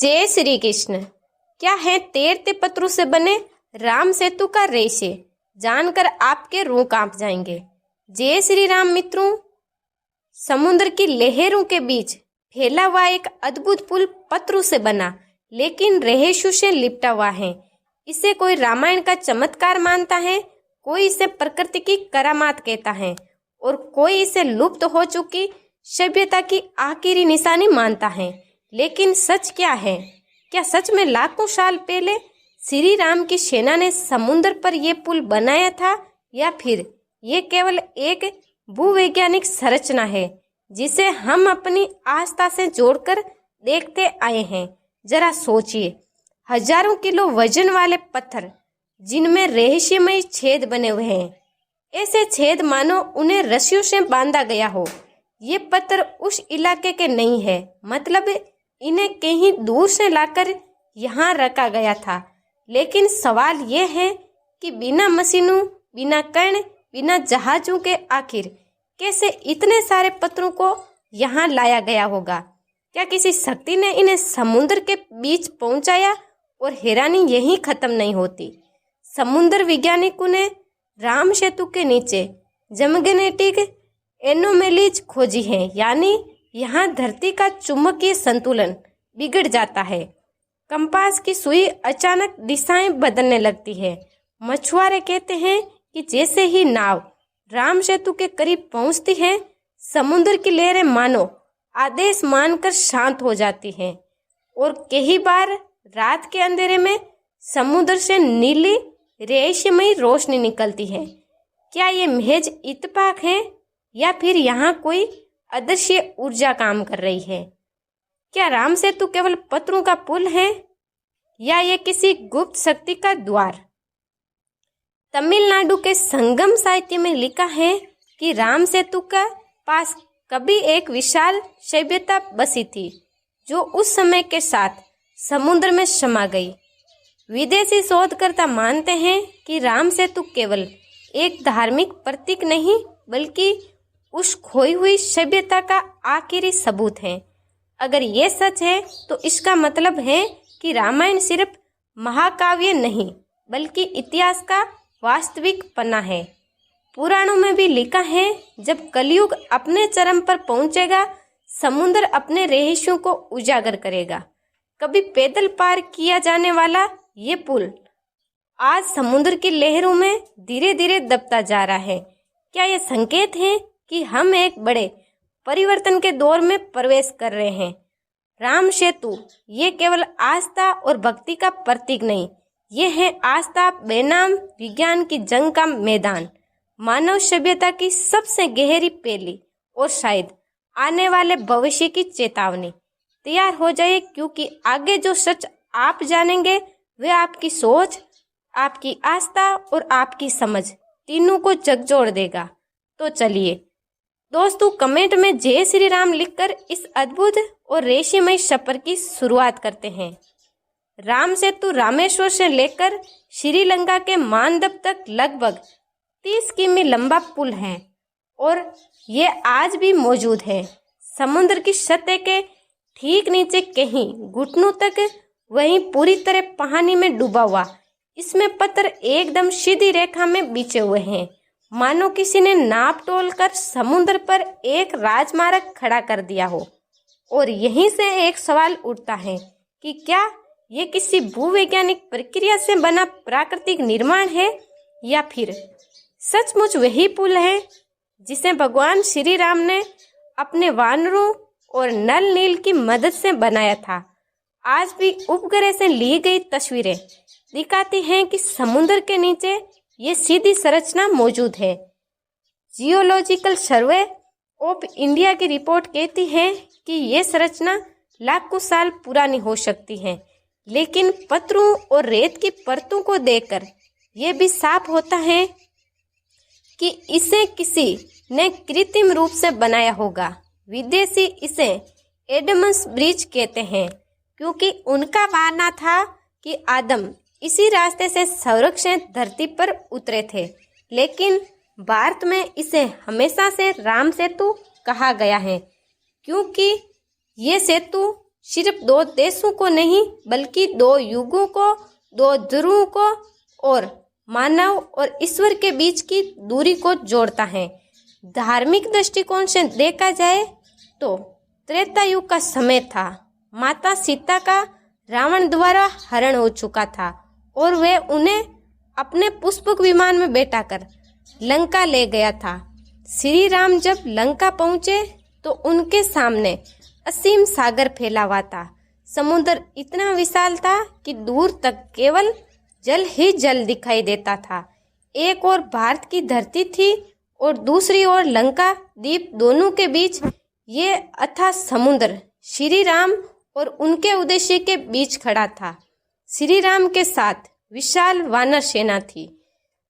जय श्री कृष्ण। क्या है तैरते पत्रों से बने राम सेतु का रहस्य, जानकर आपके रूह कांप जाएंगे। जय श्री राम मित्रों, समुद्र की लहरों के बीच फैला हुआ एक अद्भुत पुल पत्रों से बना लेकिन रहस्यों से लिपटा हुआ है। इसे कोई रामायण का चमत्कार मानता है, कोई इसे प्रकृति की करामात कहता है और कोई इसे लुप्त हो चुकी सभ्यता की आखिरी निशानी मानता है। लेकिन सच क्या है? क्या सच में लाखों साल पहले श्री राम की सेना ने समुद्र पर यह पुल बनाया था, या फिर ये केवल एक भूवैज्ञानिक संरचना है जिसे हम अपनी आस्था से जोड़कर देखते आए हैं? जरा सोचिए, हजारों किलो वजन वाले पत्थर जिनमें रहस्यमय छेद बने हुए हैं, ऐसे छेद मानो उन्हें रस्सियों से बांधा गया हो। ये पत्थर उस इलाके के नहीं है, मतलब इन्हें कहीं दूर से लाकर यहाँ रखा गया था। लेकिन सवाल यह है कि बिना मशीनों, बिना कण, बिना जहाजों के आखिर कैसे इतने सारे पत्थरों को यहाँ लाया गया होगा? क्या किसी शक्ति ने इन्हें समुद्र के बीच पहुंचाया? और हैरानी यहीं खत्म नहीं होती। समुद्र वैज्ञानिकों ने राम सेतु के नीचे जमगनेटिक एनोमेलीज खोजी हैं, यानी यहाँ धरती का चुंबकीय संतुलन बिगड़ जाता है। कंपास की सुई अचानक दिशाएं बदलने लगती है। मछुआरे कहते हैं कि जैसे ही नाव राम सेतु के करीब पहुंचती है, समुद्र की लहरें मानो आदेश मानकर शांत हो जाती हैं और कई बार रात के अंधेरे में समुद्र से नीली रहस्यमयी रोशनी निकलती है। क्या ये महज इत्तेफाक है या फिर यहाँ कोई अदृश्य ऊर्जा काम कर रही है? क्या राम सेतु केवल पत्थरों का पुल है या ये किसी गुप्त शक्ति का द्वार? तमिलनाडु के संगम साहित्य में लिखा है कि राम सेतु का पास कभी एक विशाल सभ्यता बसी थी जो उस समय के साथ समुद्र में समा गई। विदेशी शोधकर्ता मानते हैं कि राम सेतु केवल एक धार्मिक प्रतीक नहीं बल्कि उस खोई हुई सभ्यता का आखिरी सबूत है। अगर ये सच है तो इसका मतलब है कि रामायण सिर्फ महाकाव्य नहीं बल्कि इतिहास का वास्तविक पन्ना है। पुराणों में भी लिखा है, जब कलयुग अपने चरम पर पहुंचेगा, समुद्र अपने रहस्यों को उजागर करेगा। कभी पैदल पार किया जाने वाला ये पुल आज समुद्र की लहरों में धीरे धीरे दबता जा रहा है। क्या ये संकेत है कि हम एक बड़े परिवर्तन के दौर में प्रवेश कर रहे हैं? राम सेतु ये केवल आस्था और भक्ति का प्रतीक नहीं, ये है आस्था बेनाम विज्ञान की जंग का मैदान, मानव सभ्यता की सबसे गहरी पहेली और शायद आने वाले भविष्य की चेतावनी। तैयार हो जाइए, क्योंकि आगे जो सच आप जानेंगे वह आपकी सोच, आपकी आस्था और आपकी समझ तीनों को झकझोर देगा। तो चलिए दोस्तों, कमेंट में जय श्री राम लिखकर इस अद्भुत और रहस्यमय सफर की शुरुआत करते हैं। राम सेतु रामेश्वर से लेकर श्रीलंका के मानदप तक लगभग 30 किमी लंबा पुल है और ये आज भी मौजूद है। समुद्र की सतह के ठीक नीचे कहीं घुटनों तक, वहीं पूरी तरह पानी में डूबा हुआ। इसमें पत्थर एकदम सीधी रेखा में बिछे हुए हैं, मानो किसी ने नाप तोल कर समुद्र पर एक राजमार्ग खड़ा कर दिया हो। और यहीं से एक सवाल उठता है कि क्या ये किसी भूवैज्ञानिक प्रक्रिया से बना प्राकृतिक निर्माण है या फिर सचमुच वही पुल है जिसे भगवान श्री राम ने अपने वानरों और नल नील की मदद से बनाया था? आज भी उपग्रह से ली गई तस्वीरें दिखाती हैं कि समुद्र के नीचे ये सीधी संरचना मौजूद है। जियोलॉजिकल सर्वे ऑफ इंडिया की रिपोर्ट कहती है कि ये संरचना लाखों साल पुरानी हो सकती है, लेकिन पत्थरों और रेत की परतों को देखकर यह भी साफ होता है कि इसे किसी ने कृत्रिम रूप से बनाया होगा। विदेशी इसे एडमस ब्रिज कहते हैं, क्योंकि उनका मानना था कि आदम इसी रास्ते से स्वर्ग से धरती पर उतरे थे। लेकिन भारत में इसे हमेशा से राम सेतु कहा गया है, क्योंकि ये सेतु सिर्फ दो देशों को नहीं बल्कि दो युगों को, दो ध्रुवों को और मानव और ईश्वर के बीच की दूरी को जोड़ता है। धार्मिक दृष्टिकोण से देखा जाए तो त्रेता युग का समय था। माता सीता का रावण द्वारा हरण हो चुका था और वे उन्हें अपने पुष्पक विमान में बैठाकर लंका ले गया था। श्री राम जब लंका पहुंचे तो उनके सामने असीम सागर फैला हुआ था। समुद्र इतना विशाल था कि दूर तक केवल जल ही जल दिखाई देता था। एक ओर भारत की धरती थी और दूसरी ओर लंका द्वीप। दोनों के बीच ये अथाह समुद्र श्री राम और उनके उद्देश्य के बीच खड़ा था। श्री राम के साथ विशाल वानर सेना थी।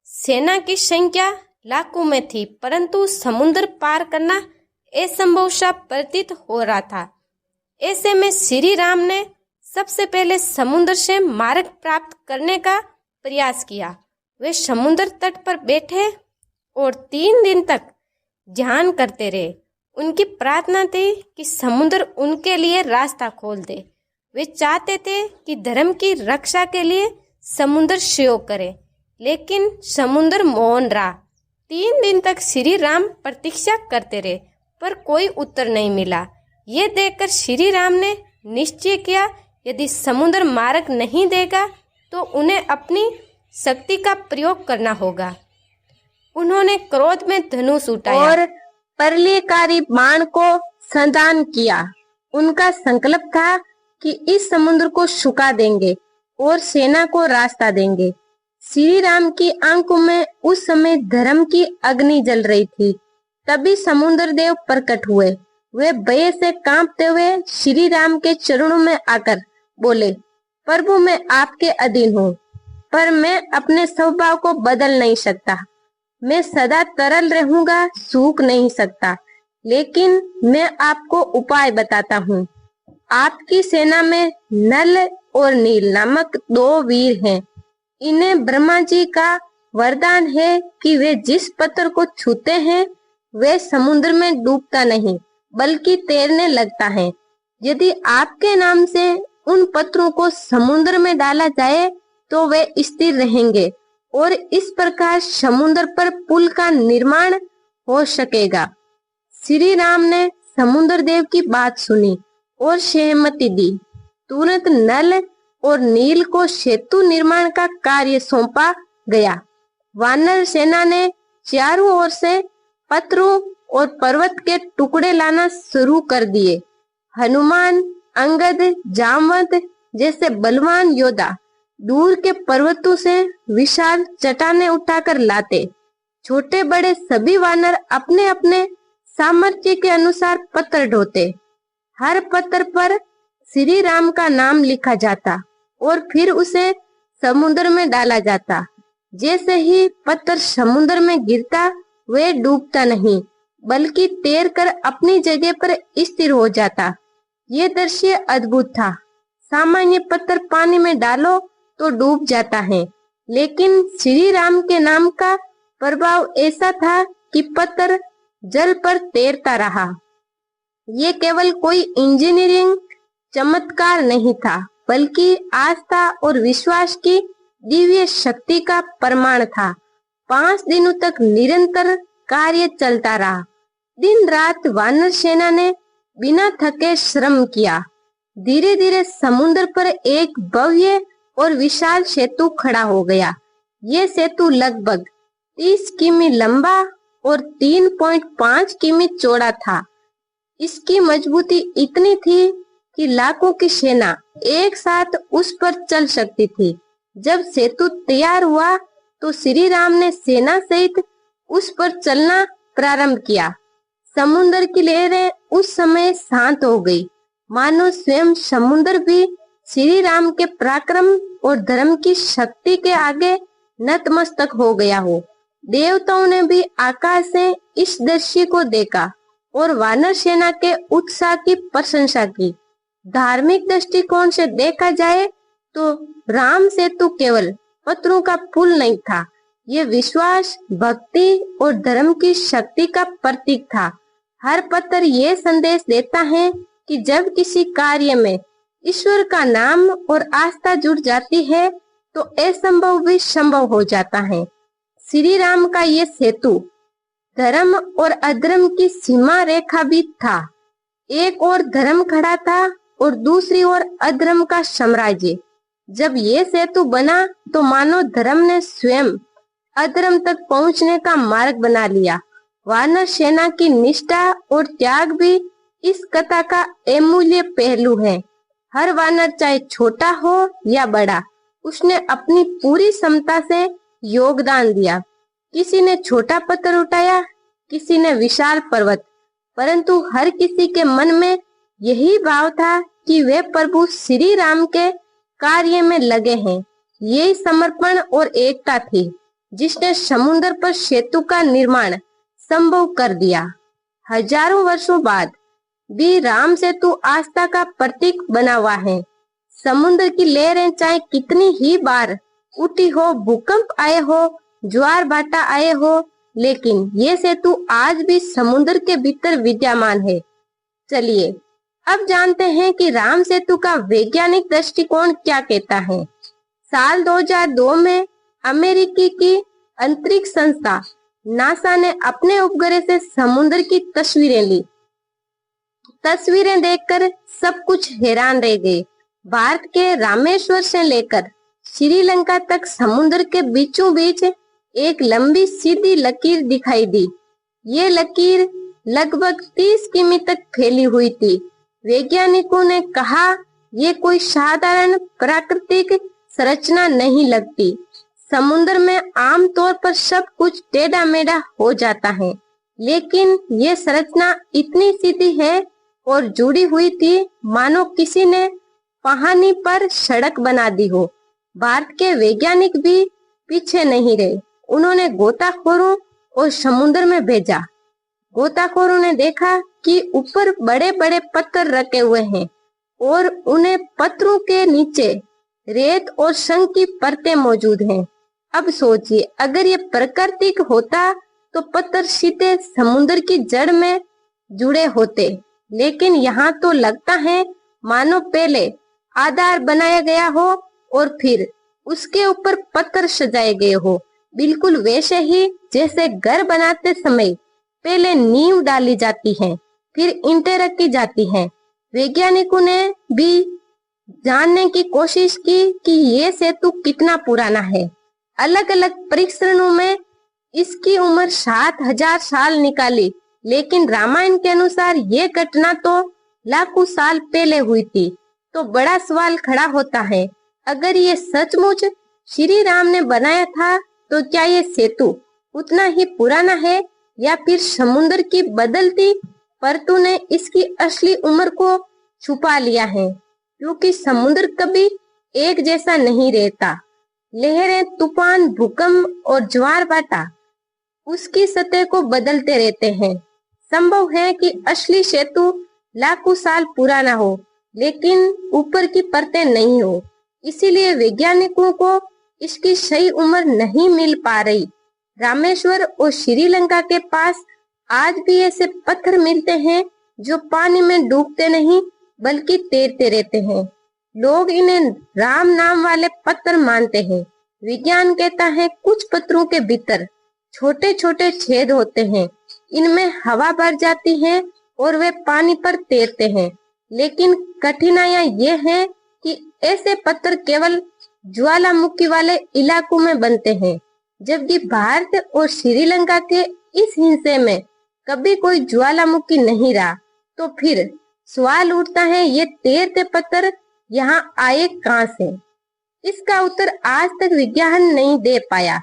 सेना की संख्या लाखों में थी, परंतु समुद्र पार करना असंभव सा प्रतीत हो रहा था। ऐसे में श्री राम ने सबसे पहले समुद्र से मार्ग प्राप्त करने का प्रयास किया। वे समुद्र तट पर बैठे और 3 दिन तक ध्यान करते रहे। उनकी प्रार्थना थी कि समुद्र उनके लिए रास्ता खोल दे। वे चाहते थे कि धर्म की रक्षा के लिए समुद्र सहयोग करे, लेकिन समुद्र मौन रहा। 3 दिन तक श्री राम प्रतीक्षा करते रहे, पर कोई उत्तर नहीं मिला। ये देखकर श्री राम ने निश्चय किया, यदि समुद्र मार्ग नहीं देगा तो उन्हें अपनी शक्ति का प्रयोग करना होगा। उन्होंने क्रोध में धनुष उठाया और प्रलयकारी बाण को संधान किया। उनका संकल्प था कि इस समुद्र को सुखा देंगे और सेना को रास्ता देंगे। श्री राम की आंखों में उस समय धर्म की अग्नि जल रही थी। तभी समुद्र देव प्रकट हुए। वे भय से कांपते हुए श्री राम के चरणों में आकर बोले, प्रभु मैं आपके अधीन हूँ, पर मैं अपने स्वभाव को बदल नहीं सकता। मैं सदा तरल रहूंगा, सूख नहीं सकता, लेकिन मैं आपको उपाय बताता हूँ। आपकी सेना में नल और नील नामक 2 वीर हैं। इन्हें ब्रह्मा जी का वरदान है कि वे जिस पत्थर को छूते हैं वे समुद्र में डूबता नहीं बल्कि तैरने लगता है। यदि आपके नाम से उन पत्थरों को समुद्र में डाला जाए तो वे स्थिर रहेंगे और इस प्रकार समुद्र पर पुल का निर्माण हो सकेगा। श्री राम ने समुद्र देव की बात सुनी और सहमति दी। तुरंत नल और नील को सेतु निर्माण का कार्य सौंपा गया। वानर सेना ने चारों ओर से पत्थरों और पर्वत के टुकड़े लाना शुरू कर दिए। हनुमान, अंगद, जामवंत जैसे बलवान योद्धा दूर के पर्वतों से विशाल चट्टानें उठाकर लाते। छोटे बड़े सभी वानर अपने अपने सामर्थ्य के अनुसार पत्थर ढोते। हर पत्थर पर श्री राम का नाम लिखा जाता और फिर उसे समुद्र में डाला जाता। जैसे ही पत्थर समुद्र में गिरता वे डूबता नहीं बल्कि तैरकर अपनी जगह पर स्थिर हो जाता। ये दृश्य अद्भुत था। सामान्य पत्थर पानी में डालो तो डूब जाता है, लेकिन श्री राम के नाम का प्रभाव ऐसा था कि पत्थर जल पर तैरता रहा। ये केवल कोई इंजीनियरिंग चमत्कार नहीं था, बल्कि आस्था और विश्वास की दिव्य शक्ति का प्रमाण था। 5 दिनों तक निरंतर कार्य चलता रहा। दिन रात वानर सेना ने बिना थके श्रम किया। धीरे धीरे समुद्र पर एक भव्य और विशाल सेतु खड़ा हो गया। ये सेतु लगभग 30 किमी लंबा और 3.5 किमी चौड़ा था। इसकी मजबूती इतनी थी कि लाखों की सेना एक साथ उस पर चल सकती थी। जब सेतु तैयार हुआ तो श्री राम ने सेना सहित उस पर चलना प्रारंभ किया। समुद्र की लहरें उस समय शांत हो गई, मानो स्वयं समुद्र भी श्री राम के पराक्रम और धर्म की शक्ति के आगे नतमस्तक हो गया हो। देवताओं ने भी आकाश से इस दृश्य को देखा और वानर सेना के उत्साह की प्रशंसा की। धार्मिक दृष्टिकोण से देखा जाए तो राम सेतु केवल पत्थरों का पुल नहीं था, ये विश्वास, भक्ति और धर्म की शक्ति का प्रतीक था। हर पत्थर ये संदेश देता है कि जब किसी कार्य में ईश्वर का नाम और आस्था जुड़ जाती है तो असंभव भी संभव हो जाता है। श्री राम का ये सेतु धर्म और अधर्म की सीमा रेखा भी था। एक ओर धर्म खड़ा था और दूसरी ओर अधर्म का साम्राज्य। जब ये सेतु बना तो मानो धर्म ने स्वयं अधर्म तक पहुंचने का मार्ग बना लिया। वानर सेना की निष्ठा और त्याग भी इस कथा का अमूल्य पहलू है। हर वानर चाहे छोटा हो या बड़ा, उसने अपनी पूरी क्षमता से योगदान दिया। किसी ने छोटा पत्थर उठाया, किसी ने विशाल पर्वत, परंतु हर किसी के मन में यही भाव था कि वे प्रभु श्री राम के कार्य में लगे हैं। यही समर्पण और एकता थी जिसने समुद्र पर सेतु का निर्माण संभव कर दिया। हजारों वर्षों बाद भी राम सेतु आस्था का प्रतीक बना हुआ है। समुद्र की लहरें चाहे कितनी ही बार उठी हो, भूकंप आए हो, ज्वार भाटा आए हो, लेकिन ये सेतु आज भी समुद्र के भीतर विद्यमान है। चलिए अब जानते हैं कि राम सेतु का वैज्ञानिक दृष्टिकोण क्या कहता है। साल 2002 में अमेरिकी की अंतरिक्ष संस्था नासा ने अपने उपग्रह से समुद्र की तस्वीरें ली। तस्वीरें देखकर सब कुछ हैरान रह गए। भारत के रामेश्वर से लेकर श्रीलंका तक समुद्र के बीचों बीच एक लंबी सीधी लकीर दिखाई दी। ये लकीर लगभग 30 किमी तक फैली हुई थी। वैज्ञानिकों ने कहा ये कोई साधारण प्राकृतिक संरचना नहीं लगती। समुद्र में आमतौर पर सब कुछ टेढ़ा मेढ़ा हो जाता है, लेकिन ये संरचना इतनी सीधी है और जुड़ी हुई थी मानो किसी ने पहाड़ी पर सड़क बना दी हो। भारत के वैज्ञानिक भी पीछे नहीं रहे। उन्होंने गोताखोरों और समुद्र में भेजा। गोताखोरों ने देखा कि ऊपर बड़े बड़े पत्थर रखे हुए हैं और उन्हें पत्थरों के नीचे रेत और शंख की परतें मौजूद हैं। अब सोचिए, अगर ये प्राकृतिक होता तो पत्थर सीधे समुद्र की जड़ में जुड़े होते, लेकिन यहाँ तो लगता है मानो पहले आधार बनाया गया हो और फिर उसके ऊपर पत्थर सजाए गए हो। बिल्कुल वैसे ही जैसे घर बनाते समय पहले नींव डाली जाती है, फिर ईंटें रखी जाती हैं। वैज्ञानिकों ने भी जानने की कोशिश की कि ये सेतु कितना पुराना है। अलग अलग परीक्षणों में इसकी उम्र 7000 साल निकाली, लेकिन रामायण के अनुसार ये घटना तो लाखों साल पहले हुई थी। तो बड़ा सवाल खड़ा होता है, अगर ये सचमुच श्री राम ने बनाया था तो क्या ये सेतु उतना ही पुराना है या फिर समुद्र की बदलती परतों ने इसकी असली उम्र को छुपा लिया है? क्योंकि समुद्र कभी एक जैसा नहीं रहता। लहरें, तूफान, भूकंप और ज्वार भाटा उसकी सतह को बदलते रहते हैं। संभव है कि असली सेतु लाखों साल पुराना हो, लेकिन ऊपर की परतें नहीं हो। इसीलिए वैज्ञानिकों को इसकी सही उम्र नहीं मिल पा रही। रामेश्वर और श्रीलंका के पास आज भी ऐसे पत्थर मिलते हैं जो पानी में डूबते नहीं बल्कि तैरते रहते हैं। लोग इन्हें राम नाम वाले पत्थर मानते हैं। विज्ञान कहता है कुछ पत्थरों के भीतर छोटे छोटे छेद होते हैं, इनमें हवा भर जाती है और वे पानी पर तैरते हैं। लेकिन कठिनाइयां ये है कि ऐसे पत्थर केवल ज्वालामुखी वाले इलाकों में बनते हैं, जबकि भारत और श्रीलंका के इस हिस्से में कभी कोई ज्वालामुखी नहीं रहा। तो फिर सवाल उठता है, ये तैरते पत्थर यहाँ आए कहाँ से? इसका उत्तर आज तक विज्ञान नहीं दे पाया।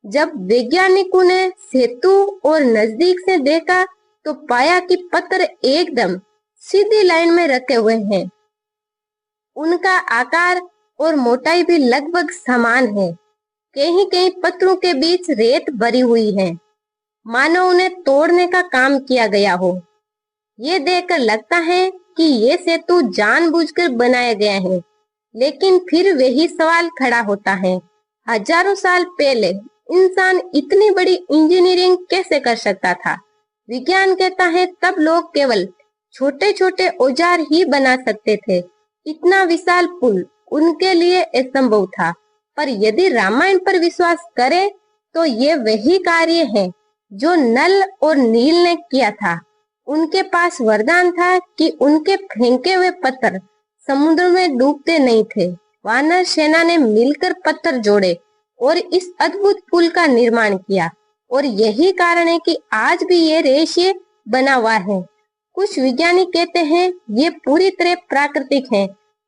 जब वैज्ञानिकों ने सेतु और नजदीक से देखा तो पाया कि पत्थर एकदम सीधी लाइन में रखे हुए हैं। उनका आकार और मोटाई भी लगभग समान है। कहीं कहीं पत्थरों के बीच रेत भरी हुई है, मानो उन्हें तोड़ने का काम किया गया हो। ये देखकर लगता है कि ये सेतु जानबूझकर बनाया गया है। लेकिन फिर वही सवाल खड़ा होता है, हजारों साल पहले इंसान इतनी बड़ी इंजीनियरिंग कैसे कर सकता था? विज्ञान कहता है तब लोग केवल छोटे छोटे औजार ही बना सकते थे। इतना विशाल पुल उनके लिए असंभव था। पर यदि रामायण पर विश्वास करें तो ये वही कार्य है जो नल और नील ने किया था। उनके पास वरदान था कि उनके फेंके हुए पत्थर समुद्र में डूबते नहीं थे। वानर सेना ने मिलकर पत्थर जोड़े और इस अद्भुत पुल का निर्माण किया, और यही कारण है कि आज भी ये रहस्य बना हुआ है। कुछ वैज्ञानिक कहते हैं ये पूरी तरह प्राकृतिक है,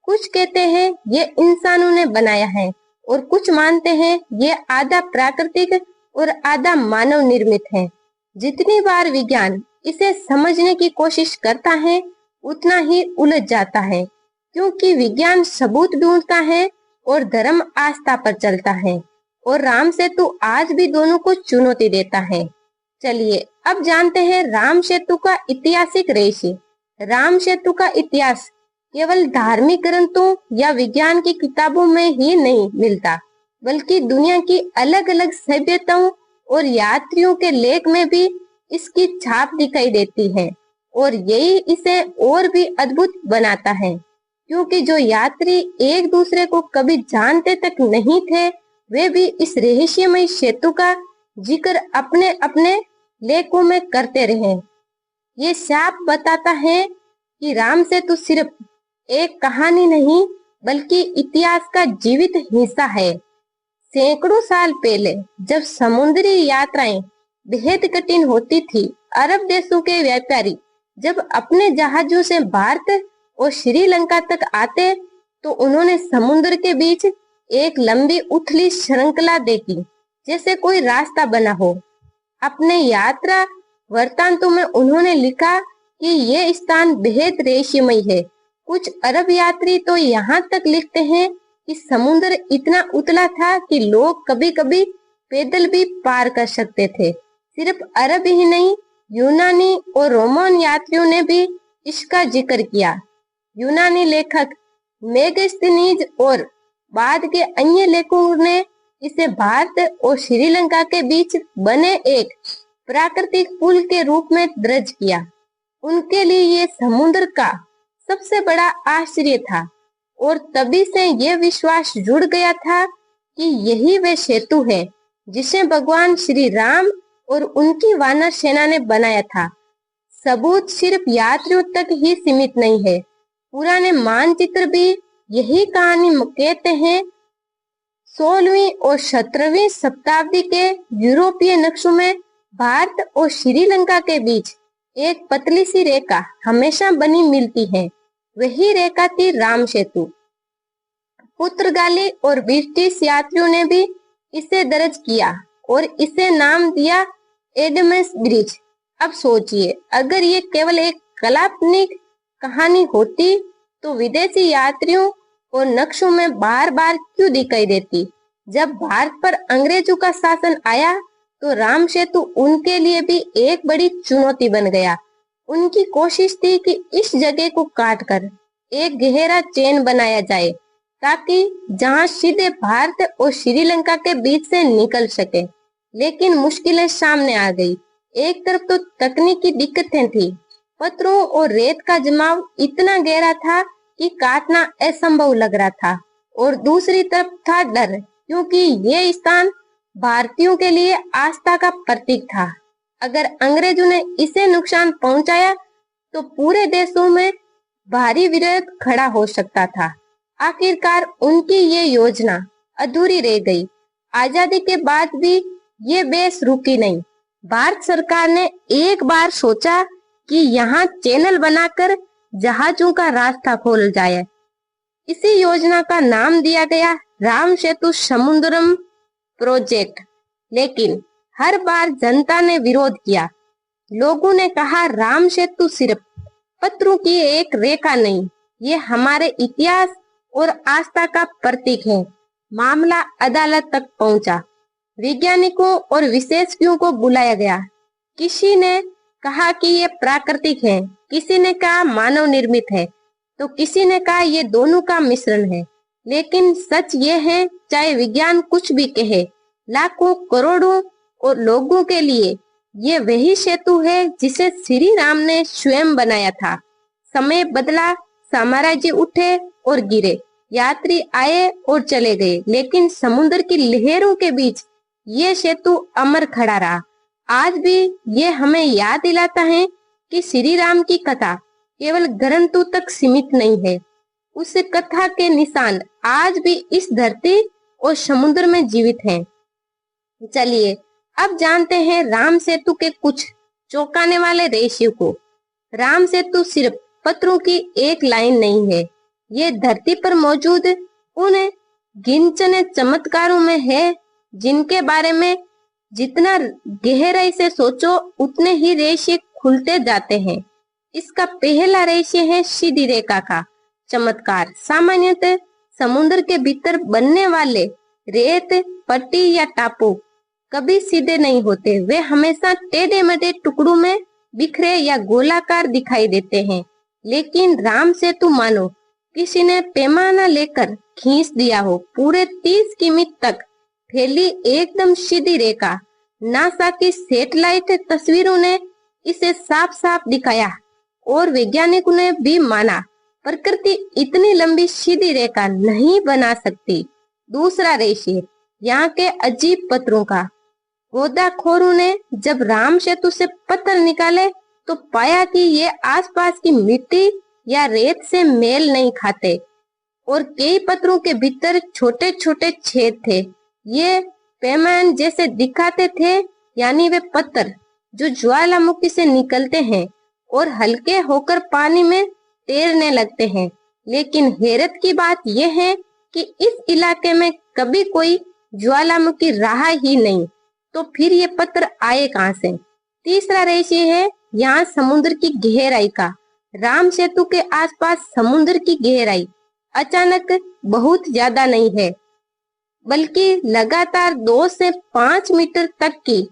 कुछ कहते हैं ये इंसानों ने बनाया है, और कुछ मानते हैं ये आधा प्राकृतिक और आधा मानव निर्मित है। जितनी बार विज्ञान इसे समझने की कोशिश करता है उतना ही उलझ जाता है, क्योंकि विज्ञान सबूत ढूंढता है और धर्म आस्था पर चलता है, और राम सेतु आज भी दोनों को चुनौती देता है। चलिए अब जानते हैं राम सेतु का ऐतिहासिक रहस्य। राम सेतु का इतिहास केवल धार्मिक ग्रंथों या विज्ञान की किताबों में ही नहीं मिलता, बल्कि दुनिया की अलग अलग सभ्यताओं और यात्रियों के लेख में भी इसकी छाप दिखाई देती है। और यही इसे और भी अद्भुत बनाता है, क्योंकि जो यात्री एक दूसरे को कभी जानते तक नहीं थे, वे भी इस रहस्यमय सेतु का जिक्र अपने अपने लेखों में करते रहे। ये साफ बताता है कि राम सेतु सिर्फ एक कहानी नहीं, बल्कि इतिहास का जीवित हिस्सा है। सैकड़ों साल पहले जब समुद्री यात्राएं बेहद कठिन होती थी, अरब देशों के व्यापारी जब अपने जहाजों से भारत और श्रीलंका तक आते तो उन्होंने समुद्र के बीच एक लंबी उथली श्रृंखला देखी, जैसे कोई रास्ता बना हो। अपने यात्रा वृत्तांतों में उन्होंने लिखा कि ये स्थान बेहद रहस्यमय है। कुछ अरब यात्री तो यहाँ तक लिखते हैं कि समुद्र इतना उतला था कि लोग कभी कभी पैदल भी पार कर सकते थे। सिर्फ अरब ही नहीं, यूनानी और रोमन यात्रियों ने भी इसका जिक्र किया। यूनानी लेखक मेगास्थनीज और बाद के अन्य लेखकों ने इसे भारत और श्रीलंका के बीच बने एक प्राकृतिक पुल के रूप में दर्ज किया। उनके लिए ये समुद्र का सबसे बड़ा आश्चर्य था, और तभी से ये विश्वास जुड़ गया था कि यही वे सेतु है जिसे भगवान श्री राम और उनकी वानर सेना ने बनाया था। सबूत सिर्फ यात्रियों तक ही सीमित नहीं है, पुराने मानचित्र भी यही कहानी कहते हैं। 16वीं और 17वीं शताब्दी के यूरोपीय नक्शों में भारत और श्रीलंका के बीच एक पतली सी रेखा हमेशा बनी मिलती है। वही रेखा थी राम सेतु। पुर्तगाली और ब्रिटिश यात्रियों ने भी इसे दर्ज किया और इसे नाम दिया एडम्स ब्रिज। अब सोचिए, अगर ये केवल एक काल्पनिक कहानी होती तो विदेशी यात्रियों और नक्शों में बार बार क्यों दिखाई देती। जब भारत पर अंग्रेजों का शासन आया तो राम सेतु उनके लिए भी एक बड़ी चुनौती बन गया। उनकी कोशिश थी कि इस जगह को काटकर एक गहरा चेन बनाया जाए, ताकि जहां सीधे भारत और श्रीलंका के बीच से निकल सके। लेकिन मुश्किलें सामने आ गई। एक तरफ तो तकनीकी दिक्कतें थी, पत्थरों और रेत का जमाव इतना गहरा था कि काटना असंभव लग रहा था, और दूसरी तरफ था डर, क्योंकि ये स्थान भारतीयों के लिए आस्था का प्रतीक था। अगर अंग्रेजों ने इसे नुकसान पहुंचाया तो पूरे देशों में भारी विरोध खड़ा हो सकता था। आखिरकार उनकी ये योजना अधूरी रह गई। आजादी के बाद भी ये बेस रुकी नहीं। भारत सरकार ने एक बार सोचा कि यहाँ चैनल बनाकर जहाजों का रास्ता खोल जाए। इसी योजना का नाम दिया गया राम सेतु समुद्रम प्रोजेक्ट। लेकिन हर बार जनता ने विरोध किया। लोगों ने कहा, राम सेतु सिर्फ पत्थरों की एक रेखा नहीं, ये हमारे इतिहास और आस्था का प्रतीक है। मामला अदालत तक पहुंचा। वैज्ञानिकों और विशेषज्ञों को बुलाया गया। किसी ने कहा कि ये प्राकृतिक है, किसी ने कहा मानव निर्मित है, तो किसी ने कहा ये दोनों का मिश्रण है। लेकिन सच ये है, चाहे विज्ञान कुछ भी कहे, लाखों करोड़ों और लोगों के लिए ये वही सेतु है जिसे श्री राम ने स्वयं बनाया था। समय बदला, साम्राज्य उठे और गिरे, यात्री आए और चले गए, लेकिन समुद्र की लहरों के बीच ये सेतु अमर खड़ा रहा। आज भी ये हमें याद दिलाता है कि श्री राम की कथा केवल ग्रंथों तक सीमित नहीं है। उस कथा के निशान आज भी इस धरती और समुद्र में जीवित हैं। चलिए अब जानते हैं राम सेतु के कुछ चौंकाने वाले रहस्यों को। राम सेतु सिर्फ पत्रों की एक लाइन नहीं है, ये धरती पर मौजूद उन गिनचने चमत्कारों में है जिनके बारे में जितना गहराई से सोचो उतने ही रहस्य खुलते जाते हैं। इसका पहला रहस्य है सीधी रेखा का चमत्कार। सामान्यतः समुद्र के भीतर बनने वाले रेत, पट्टी या टापू कभी सीधे नहीं होते, वे हमेशा टेढ़े मेढ़े टुकड़ों में बिखरे या गोलाकार दिखाई देते हैं। लेकिन राम सेतु मानो किसी ने पैमाना लेकर खींच दिया हो। पूरे 30 किमी तक फैली एकदम सीधी रेखा। नासा की सैटेलाइट तस्वीरों ने इसे साफ साफ दिखाया और वैज्ञानिकों ने भी माना प्रकृति इतनी लंबी सीधी रेखा नहीं बना सकती। दूसरा रहस्य यहाँ के अजीब पत्थरों का। गोताखोरों ने जब राम सेतु से पत्थर निकाले तो पाया कि ये आसपास की मिट्टी या रेत से मेल नहीं खाते और कई पत्थरों के भीतर छोटे छोटे छेद थे। ये पैमान जैसे दिखाते थे, यानी वे पत्थर जो ज्वालामुखी से निकलते हैं और हल्के होकर पानी में तैरने लगते हैं। लेकिन हैरत की बात यह है कि इस इलाके में कभी कोई ज्वालामुखी रहा ही नहीं, तो फिर ये पत्थर आए कहां से? तीसरा रहस्य है यहाँ समुद्र की गहराई का। राम सेतु के आसपास समुद्र की गहराई अचानक बहुत ज्यादा नहीं है, बल्कि लगातार 2 से 5 मीटर तक की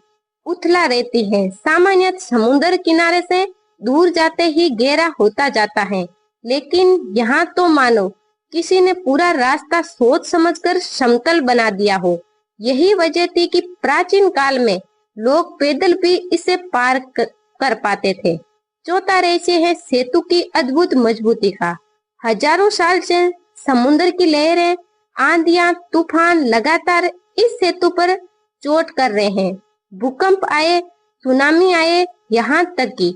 उथला रहती है। सामान्यतः समुद्र किनारे से दूर जाते ही गहरा होता जाता है, लेकिन यहाँ तो मानो किसी ने पूरा रास्ता सोच समझकर समतल बना दिया हो। यही वजह थी कि प्राचीन काल में लोग पैदल भी इसे पार कर पाते थे। चौथा रहस्य है सेतु की अद्भुत मजबूती का। हजारों साल से समुद्र की लहरें, आंधियां, तूफान लगातार इस सेतु पर चोट कर रहे हैं। भूकंप आए, सुनामी आए, यहाँ तक कि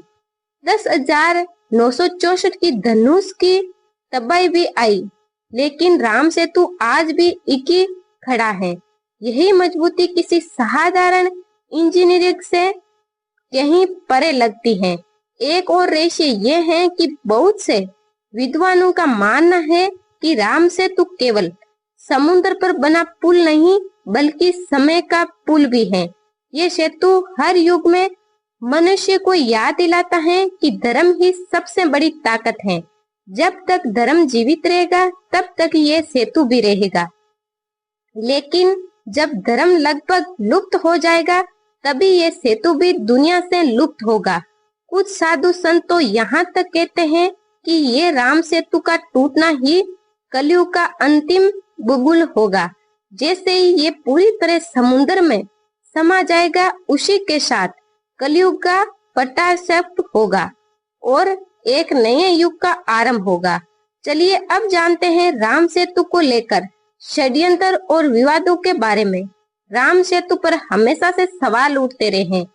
10,964 की धनुष की तबाही भी आई, लेकिन राम सेतु आज भी इकी खड़ा है। यही मजबूती किसी साधारण इंजीनियरिंग से कहीं परे लगती है। एक और रहस्य ये है कि बहुत से विद्वानों का मानना है कि राम सेतु केवल समुद्र पर बना पुल नहीं, बल्कि समय का पुल भी है। ये सेतु हर युग में मनुष्य को याद दिलाता है कि धर्म ही सबसे बड़ी ताकत है। जब तक धर्म जीवित रहेगा तब तक ये सेतु भी रहेगा, लेकिन जब धर्म लगभग लुप्त हो जाएगा तभी ये सेतु भी दुनिया से लुप्त होगा। कुछ साधु संत तो यहाँ तक कहते हैं कि ये राम सेतु का टूटना ही कलयुग का अंतिम बुलबुल होगा। जैसे ही ये पूरी तरह समुद्र में समा जाएगा, उसी के साथ कलयुग का पटाक्षेप होगा और एक नए युग का आरंभ होगा। चलिए अब जानते हैं राम सेतु को लेकर षड्यंत्र और विवादों के बारे में। राम सेतु पर हमेशा से सवाल उठते रहे हैं।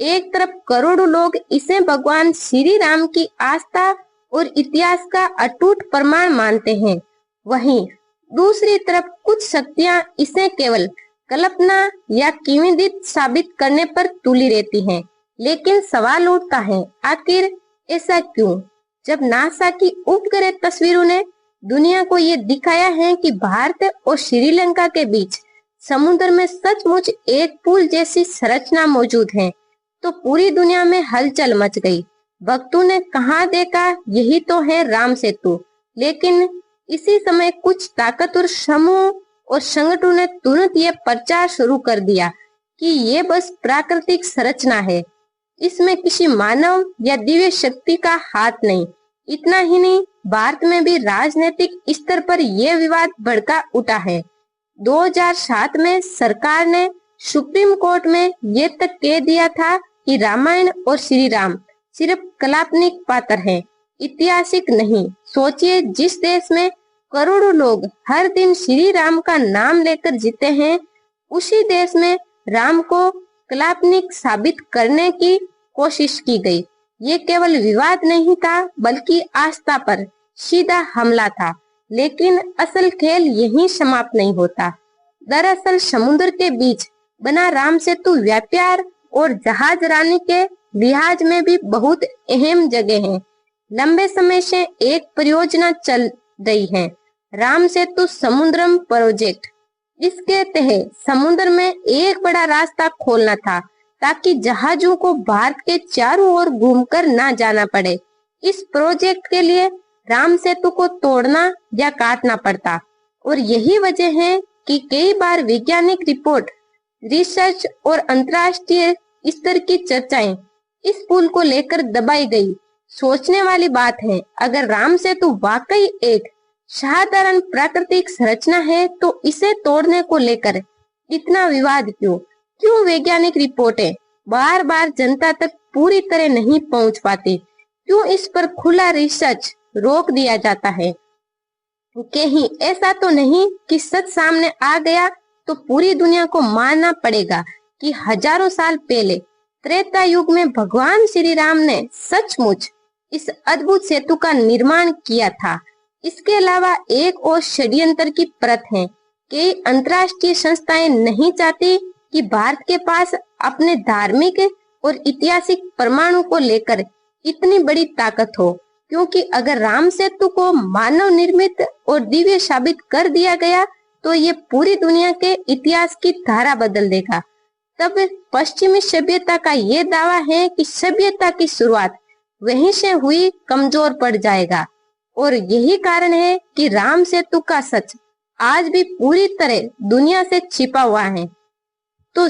एक तरफ करोड़ों लोग इसे भगवान श्री राम की आस्था और इतिहास का अटूट प्रमाण मानते हैं, वहीं दूसरी तरफ कुछ शक्तियां इसे केवल कल्पना या किंवदंती साबित करने पर तुली रहती हैं। लेकिन सवाल उठता है, आखिर ऐसा क्यों? जब नासा की उपग्रह तस्वीरों ने दुनिया को ये दिखाया है कि भारत और श्रीलंका के बीच समुद्र में सचमुच एक पुल जैसी संरचना मौजूद है, तो पूरी दुनिया में हलचल मच गई। भक्तों ने कहाँ देखा, यही तो है राम सेतु। लेकिन इसी समय कुछ ताकतवर समूह और संगठनों ने तुरंत ये प्रचार शुरू कर दिया कि ये बस प्राकृतिक संरचना है, इसमें किसी मानव या दिव्य शक्ति का हाथ नहीं। इतना ही नहीं, भारत में भी राजनीतिक स्तर पर यह विवाद भड़का उठा है। 2007 में सरकार ने सुप्रीम कोर्ट में ये तक कह दिया था कि रामायण और श्री राम सिर्फ काल्पनिक पात्र हैं। ऐतिहासिक नहीं। सोचिए, जिस देश में करोड़ों लोग हर दिन श्री राम का नाम लेकर जीते हैं, उसी देश में राम को काल्पनिक साबित करने की कोशिश की गई। ये केवल विवाद नहीं था, बल्कि आस्था पर सीधा हमला था। लेकिन असल खेल यहीं समाप्त नहीं होता। दरअसल समुद्र के बीच बना राम सेतु व्यापार और जहाज रानी के लिहाज में भी बहुत अहम जगह है। लंबे समय से एक परियोजना चल रही है, राम सेतु समुद्रम प्रोजेक्ट। इसके तहत समुद्र में एक बड़ा रास्ता खोलना था, ताकि जहाजों को भारत के चारों ओर घूमकर ना जाना पड़े। इस प्रोजेक्ट के लिए राम सेतु को तोड़ना या काटना पड़ता, और यही वजह है कि कई बार वैज्ञानिक रिपोर्ट, रिसर्च और अंतर्राष्ट्रीय स्तर की चर्चाएं इस पुल को लेकर दबाई गई। सोचने वाली बात है, अगर राम सेतु वाकई एक साधारण प्राकृतिक संरचना है, तो इसे तोड़ने को लेकर इतना विवाद क्यों? क्यों वैज्ञानिक रिपोर्टें बार बार जनता तक पूरी तरह नहीं पहुंच पाती? क्यों इस पर खुला रिसर्च रोक दिया जाता है? कहीं ऐसा तो नहीं कि सच सामने आ गया तो पूरी दुनिया को मानना पड़ेगा कि हजारों साल पहले त्रेता युग में भगवान श्री राम ने सचमुच इस अद्भुत सेतु का निर्माण किया था। इसके अलावा एक और षड्यंत्र की परत है। कई अंतर्राष्ट्रीय संस्थाएं नहीं चाहती कि भारत के पास अपने धार्मिक और ऐतिहासिक प्रमाणों को लेकर इतनी बड़ी ताकत हो, क्योंकि अगर राम सेतु को मानव निर्मित और दिव्य साबित कर दिया गया तो ये पूरी दुनिया के इतिहास की धारा बदल देगा। तब पश्चिमी सभ्यता का ये दावा है कि सभ्यता की शुरुआत वहीं से हुई, कमजोर पड़ जाएगा। और यही कारण है कि राम सेतु का सच आज भी पूरी तरह दुनिया से छिपा हुआ है। तो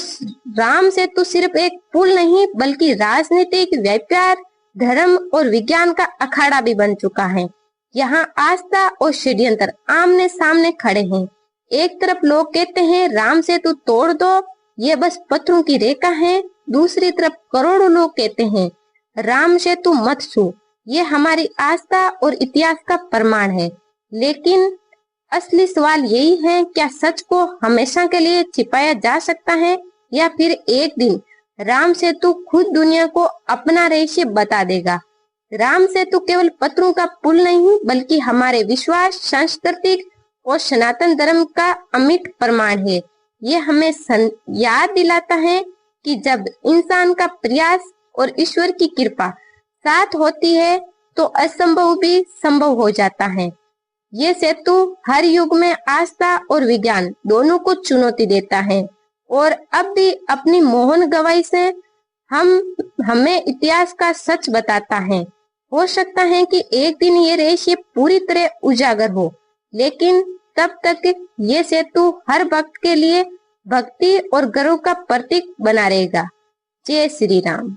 राम सेतु सिर्फ एक पुल नहीं, बल्कि राजनीतिक, व्यापार, धर्म और विज्ञान का अखाड़ा भी बन चुका है। यहाँ आस्था और षड्यंत्र आमने सामने खड़े हैं। एक तरफ लोग कहते हैं राम सेतु तोड़ दो, ये बस पत्थरों की रेखा है। दूसरी तरफ करोड़ों लोग कहते हैं राम सेतु मत छू, ये हमारी आस्था और इतिहास का प्रमाण है। लेकिन असली सवाल यही है, क्या सच को हमेशा के लिए छिपाया जा सकता है, या फिर एक दिन राम सेतु खुद दुनिया को अपना रहस्य बता देगा? राम सेतु केवल पत्थरों का पुल नहीं, बल्कि हमारे विश्वास, सांस्कृतिक और सनातन धर्म का अमिट प्रमाण है। ये हमें याद दिलाता है कि जब इंसान का प्रयास और ईश्वर की कृपा साथ होती है तो असंभव भी संभव हो जाता है। ये सेतु हर युग में आस्था और विज्ञान दोनों को चुनौती देता है, और अब भी अपनी मोहन गवाही से हमें इतिहास का सच बताता है। हो सकता है कि एक दिन ये रहस्य पूरी तरह उजागर हो, लेकिन तब तक ये सेतु हर भक्त के लिए भक्ति और गर्व का प्रतीक बना रहेगा। जय श्री राम।